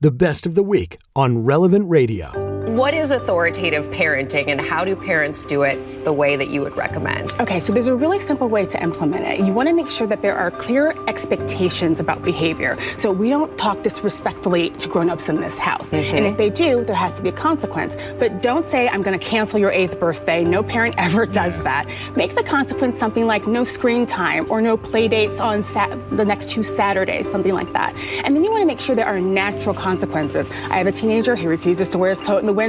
the best of the week on Relevant Radio. What is authoritative parenting, and how do parents do it the way that you would recommend? Okay, so there's a really simple way to implement it. You want to make sure that there are clear expectations about behavior. So we don't talk disrespectfully to grown-ups in this house. And if they do, there has to be a consequence. But don't say, I'm going to cancel your 8th birthday. No parent ever does that. Make the consequence something like no screen time or no play dates on the next 2 Saturdays, something like that. And then you want to make sure there are natural consequences. I have a teenager, he refuses to wear his coat in the winter,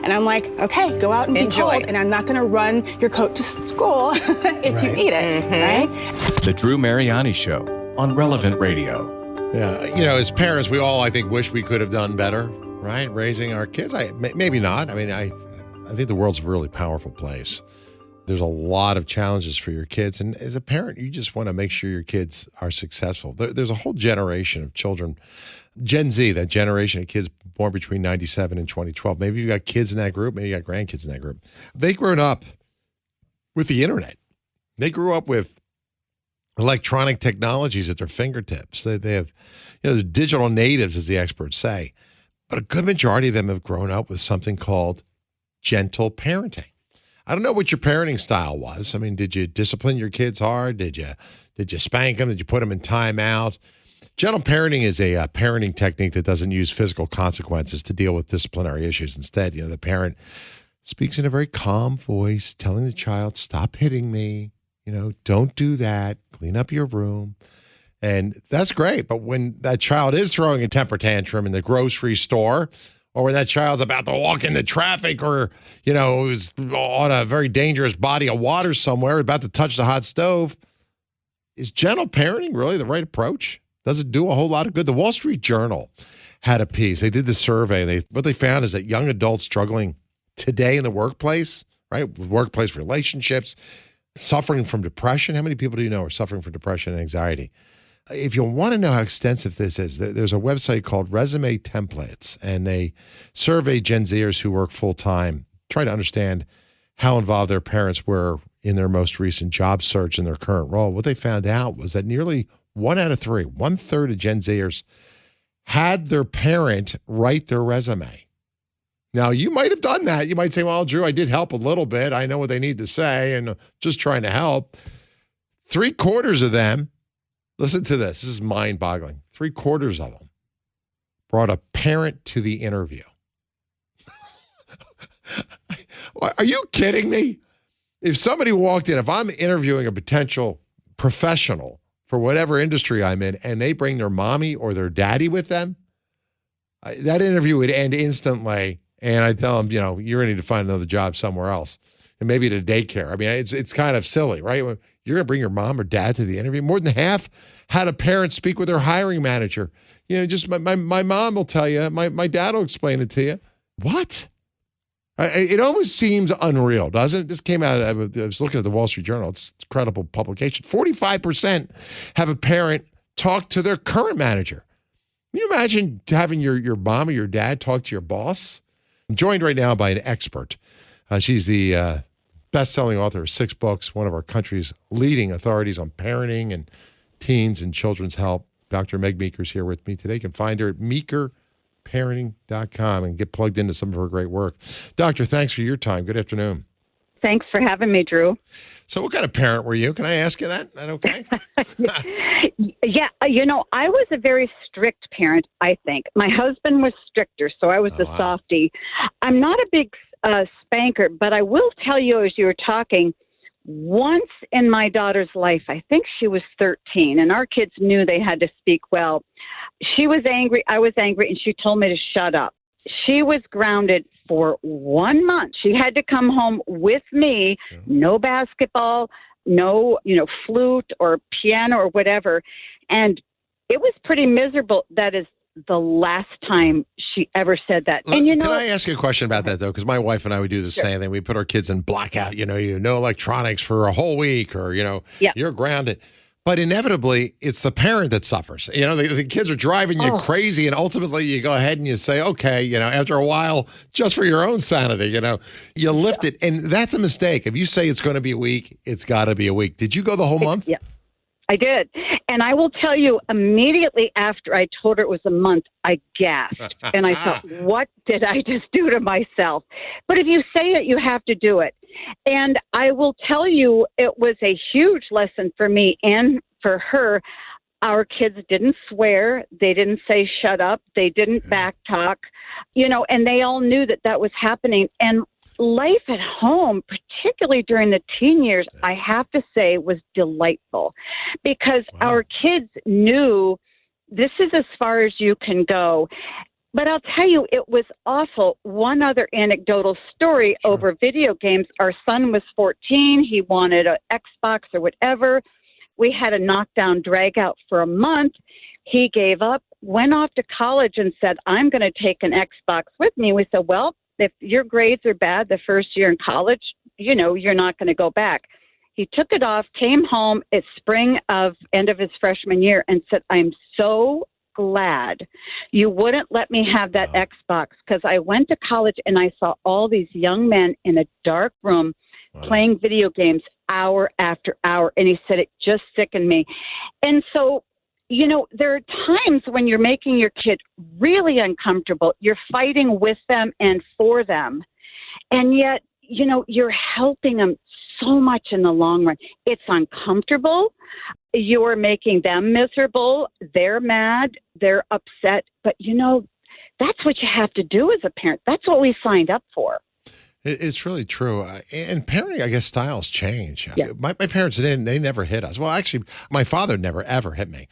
and I'm like, okay, go out and be cold, and I'm not going to run your coat to school if you need it, right? The Drew Mariani Show on Relevant Radio. Yeah, as parents, we all, I think, wish we could have done better, right? Raising our kids. Maybe not. I mean, I think the world's a really powerful place. There's a lot of challenges for your kids, and as a parent, you just want to make sure your kids are successful. There's a whole generation of children, Gen Z, that generation of kids born between 97 and 2012. Maybe you've got kids in that group. Maybe you got grandkids in that group. They've grown up with the internet. They grew up with electronic technologies at their fingertips. They have, they're digital natives, as the experts say. But a good majority of them have grown up with something called gentle parenting. I don't know what your parenting style was. I mean, did you discipline your kids hard? Did you spank them? Did you put them in timeout? Gentle parenting is a parenting technique that doesn't use physical consequences to deal with disciplinary issues. Instead, the parent speaks in a very calm voice, telling the child, stop hitting me, don't do that, clean up your room. And that's great. But when that child is throwing a temper tantrum in the grocery store, or when that child's about to walk into traffic, or, is on a very dangerous body of water somewhere, about to touch the hot stove, is gentle parenting really the right approach? Does it do a whole lot of good? The Wall Street Journal had a piece. They did the survey, and what they found is that young adults struggling today in the workplace, right, with workplace relationships, suffering from depression. How many people do you know are suffering from depression and anxiety? If you want to know how extensive this is, there's a website called Résumé Templates, and they survey Gen Zers who work full-time, try to understand how involved their parents were in their most recent job search in their current role. What they found out was that nearly 1 out of 3, 1/3 of Gen Zers had their parent write their resume. Now, you might have done that. You might say, well, Drew, I did help a little bit. I know what they need to say and just trying to help. 3/4 of them, listen to this. This is mind-boggling. 3/4 of them brought a parent to the interview. Are you kidding me? If somebody walked in, if I'm interviewing a potential professional for whatever industry I'm in, and they bring their mommy or their daddy with them, that interview would end instantly. And I tell them, you're going to need to find another job somewhere else, and maybe at a daycare. I mean, it's kind of silly, right? You're going to bring your mom or dad to the interview. More than half had a parent speak with their hiring manager. Just my mom will tell you, my dad will explain it to you. What? It almost seems unreal, doesn't it? This came out, I was looking at the Wall Street Journal. It's a credible publication. 45% have a parent talk to their current manager. Can you imagine having your mom or your dad talk to your boss? I'm joined right now by an expert. She's the best-selling author of 6 books, one of our country's leading authorities on parenting and teens and children's help. Dr. Meg Meeker is here with me today. You can find her at meekerparenting.com and get plugged into some of her great work. Doctor, thanks for your time. Good afternoon. Thanks for having me, Drew. So what kind of parent were you? Can I ask you that? Is that okay? Yeah, I was a very strict parent, I think. My husband was stricter, so I was a softie. I'm not a big spanker, but I will tell you, as you were talking, once in my daughter's life, I think she was 13, and our kids knew they had to speak well. She was angry, I was angry, and she told me to shut up. She was grounded for 1 month. She had to come home with me, no basketball, no, flute or piano or whatever. And it was pretty miserable. That is the last time she ever said that. And can I ask you a question about that, though? Because my wife and I would do the same thing. We put our kids in blackout, no electronics for a whole week, or, you're grounded. But inevitably, it's the parent that suffers. The kids are driving you crazy, and ultimately you go ahead and you say, okay, after a while, just for your own sanity, you lift it. And that's a mistake. If you say it's going to be a week, it's got to be a week. Did you go the whole month? Yeah. I did. And I will tell you, immediately after I told her it was a month, I gasped. And I thought, what did I just do to myself? But if you say it, you have to do it. And I will tell you, it was a huge lesson for me and for her. Our kids didn't swear. They didn't say shut up. They didn't backtalk, and they all knew that that was happening. And life at home, particularly during the teen years, I have to say was delightful because our kids knew this is as far as you can go. But I'll tell you, it was awful. One other anecdotal story over video games. Our son was 14. He wanted an Xbox or whatever. We had a knockdown drag out for a month. He gave up, went off to college and said, I'm going to take an Xbox with me. We said, well, if your grades are bad the first year in college, you're not going to go back. He took it off, came home at end of his freshman year and said, I'm so glad you wouldn't let me have that Xbox because I went to college and I saw all these young men in a dark room playing video games hour after hour. And he said, it just sickened me. And so, there are times when you're making your kid really uncomfortable. You're fighting with them and for them. And yet, you're helping them so much in the long run. It's uncomfortable. You're making them miserable. They're mad. They're upset. But, that's what you have to do as a parent. That's what we signed up for. It's really true. And parenting, I guess, styles change. Yeah. My parents they never hit us. Well, actually, my father never, ever hit me.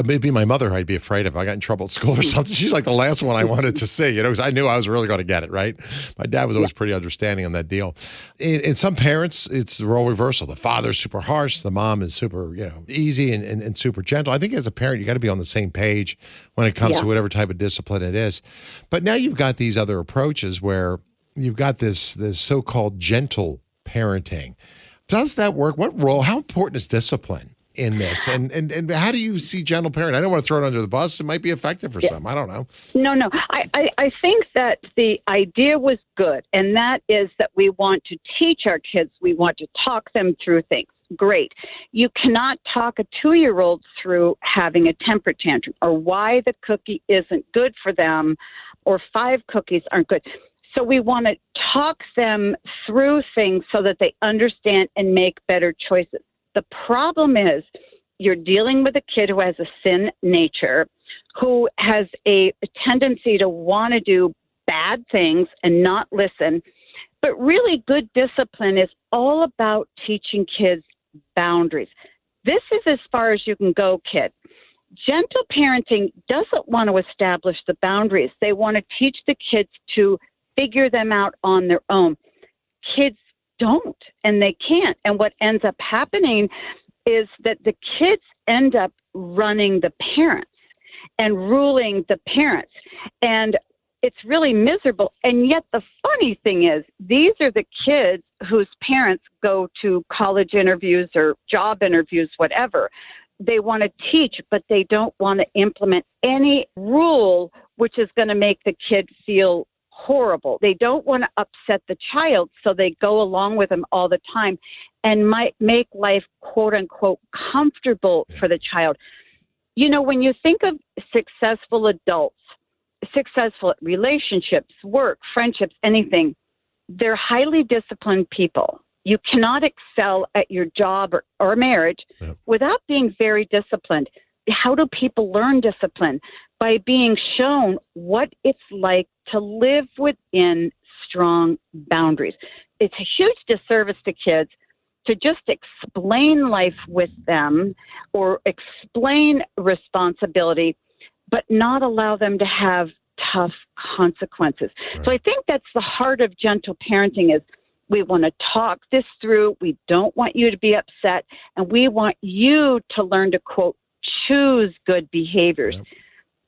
Maybe my mother I'd be afraid of. I got in trouble at school or something. She's like the last one I wanted to see, because I knew I was really going to get it, right? My dad was always pretty understanding on that deal. In some parents, it's the role reversal. The father's super harsh. The mom is super, easy and super gentle. I think as a parent, you got to be on the same page when it comes to whatever type of discipline it is. But now you've got these other approaches where you've got this so-called gentle parenting. Does that work? What role, how important is discipline in this? And how do you see gentle parenting? I don't want to throw it under the bus. It might be effective for some. I don't know. No. I think that the idea was good, and that is that we want to teach our kids. We want to talk them through things. Great. You cannot talk a 2-year-old through having a temper tantrum or why the cookie isn't good for them or 5 cookies aren't good. So we want to talk them through things so that they understand and make better choices. The problem is you're dealing with a kid who has a sin nature, who has a tendency to want to do bad things and not listen. But really good discipline is all about teaching kids boundaries. This is as far as you can go, kid. Gentle parenting doesn't want to establish the boundaries. They want to teach the kids to figure them out on their own. Kids don't, and they can't. And what ends up happening is that the kids end up running the parents and ruling the parents. And it's really miserable. And yet the funny thing is, these are the kids whose parents go to college interviews or job interviews, whatever. They want to teach, but they don't want to implement any rule which is going to make the kid feel horrible. They don't want to upset the child, so they go along with them all the time and might make life, quote unquote, comfortable for the child. When you think of successful adults, successful at relationships, work, friendships, anything, they're highly disciplined people. You cannot excel at your job or marriage without being very disciplined. How do people learn discipline? By being shown what it's like to live within strong boundaries. It's a huge disservice to kids to just explain life with them or explain responsibility, but not allow them to have tough consequences. Right. So I think that's the heart of gentle parenting is we want to talk this through. We don't want you to be upset, and we want you to learn to, quote, choose good behaviors. Yep.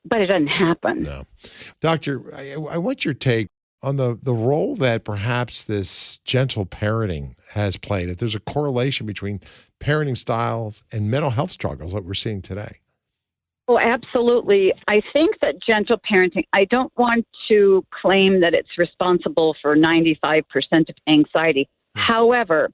But it doesn't happen. No. Doctor, I want your take on the role that perhaps this gentle parenting has played, if there's a correlation between parenting styles and mental health struggles that we're seeing today. Oh, absolutely. I think that gentle parenting, I don't want to claim that it's responsible for 95% of anxiety. However,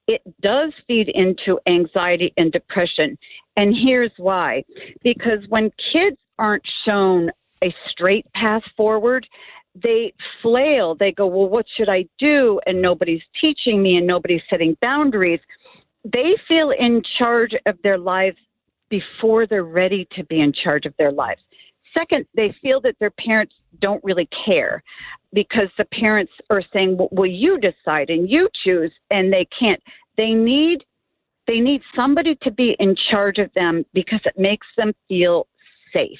it does feed into anxiety and depression. And here's why. Because when kids aren't shown a straight path forward, they flail. They go, well, what should I do? And nobody's teaching me and nobody's setting boundaries. They feel in charge of their lives before they're ready to be in charge of their lives. Second, they feel that their parents don't really care because the parents are saying, well, you decide and you choose, and they can't. They need somebody to be in charge of them because it makes them feel safe.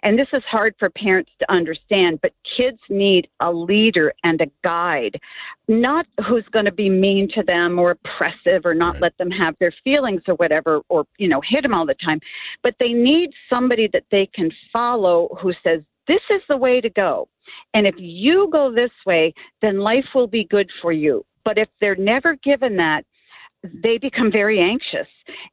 And this is hard for parents to understand, but kids need a leader and a guide, not who's going to be mean to them or oppressive or not let them have their feelings or whatever, or, hit them all the time. But they need somebody that they can follow who says, this is the way to go. And if you go this way, then life will be good for you. But if they're never given that, they become very anxious,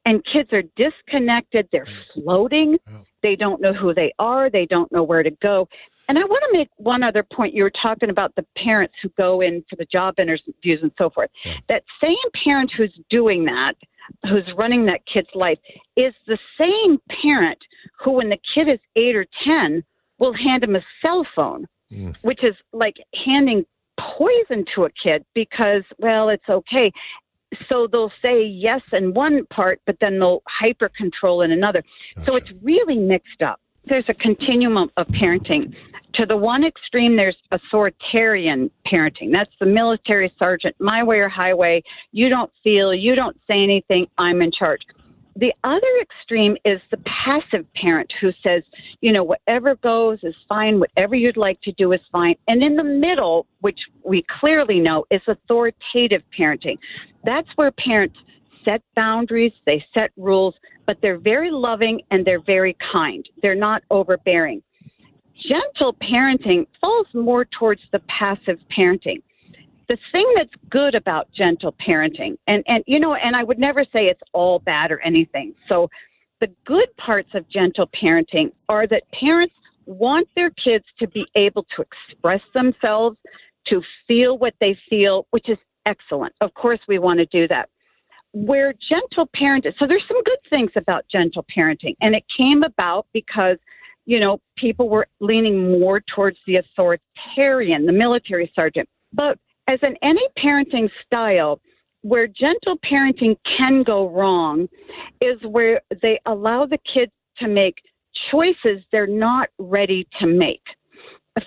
and kids are disconnected. They're floating. They don't know who they are. They don't know where to go. And I want to make one other point. You were talking about the parents who go in for the job interviews and so forth. That same parent who's doing that, who's running that kid's life, is the same parent who, when the kid is 8 or 10, will hand him a cell phone, which is like handing poison to a kid because, well, it's okay. So they'll say yes in one part, but then they'll hyper control in another. Gotcha. So it's really mixed up. There's a continuum of parenting. To the one extreme, there's authoritarian parenting. That's the military sergeant, my way or highway. You don't feel, you don't say anything, I'm in charge. The other extreme is the passive parent who says, whatever goes is fine, whatever you'd like to do is fine. And in the middle, which we clearly know, is authoritative parenting. That's where parents set boundaries, they set rules, but they're very loving and they're very kind. They're not overbearing. Gentle parenting falls more towards the passive parenting. The thing that's good about gentle parenting, and I would never say it's all bad or anything. So the good parts of gentle parenting are that parents want their kids to be able to express themselves, to feel what they feel, which is excellent. Of course, we want to do that. Where gentle parenting, so there's some good things about gentle parenting, and it came about because, people were leaning more towards the authoritarian, the military sergeant. But as in any parenting style, where gentle parenting can go wrong is where they allow the kids to make choices they're not ready to make.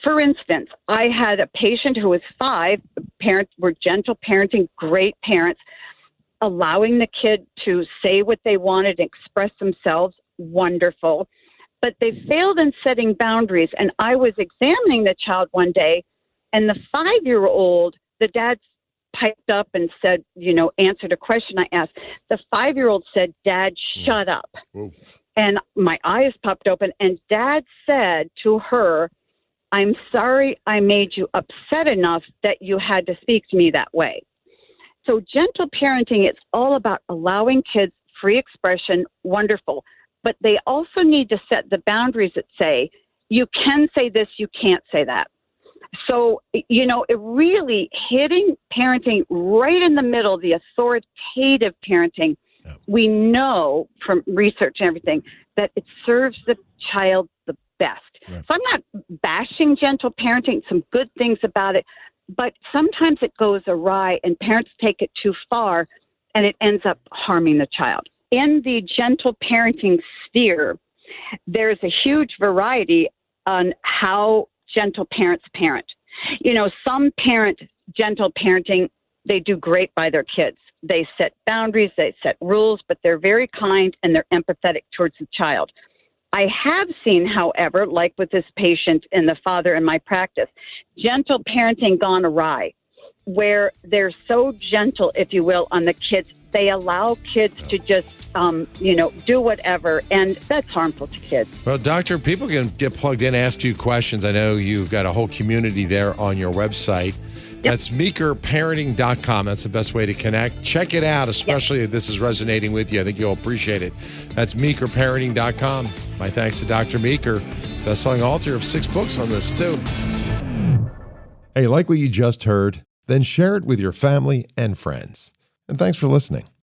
For instance, I had a patient who was 5. Parents were gentle parenting, great parents, allowing the kid to say what they wanted, express themselves, wonderful. But they failed in setting boundaries. And I was examining the child one day, and the 5-year-old, the dad piped up and said, answered a question I asked. The 5-year-old said, Dad, shut up. Whoa. And my eyes popped open, and Dad said to her, I'm sorry I made you upset enough that you had to speak to me that way. So gentle parenting, it's all about allowing kids free expression, wonderful. But they also need to set the boundaries that say, you can say this, you can't say that. So, it really hitting parenting right in the middle, the authoritative parenting, we know from research and everything that it serves the child the best. Right. So I'm not bashing gentle parenting, some good things about it, but sometimes it goes awry and parents take it too far and it ends up harming the child. In the gentle parenting sphere, there's a huge variety on how gentle parents parent. Some parent gentle parenting, they do great by their kids. They set boundaries, they set rules, but they're very kind and they're empathetic towards the child. I have seen, however, like with this patient and the father in my practice, gentle parenting gone awry, where they're so gentle, if you will, on the kids. They allow kids to just, do whatever, and that's harmful to kids. Well, Doctor, people can get plugged in, ask you questions. I know you've got a whole community there on your website. Yep. That's meekerparenting.com. That's the best way to connect. Check it out, especially if this is resonating with you. I think you'll appreciate it. That's meekerparenting.com. My thanks to Dr. Meeker, best-selling author of 6 books on this, too. Hey, like what you just heard? Then share it with your family and friends. And thanks for listening.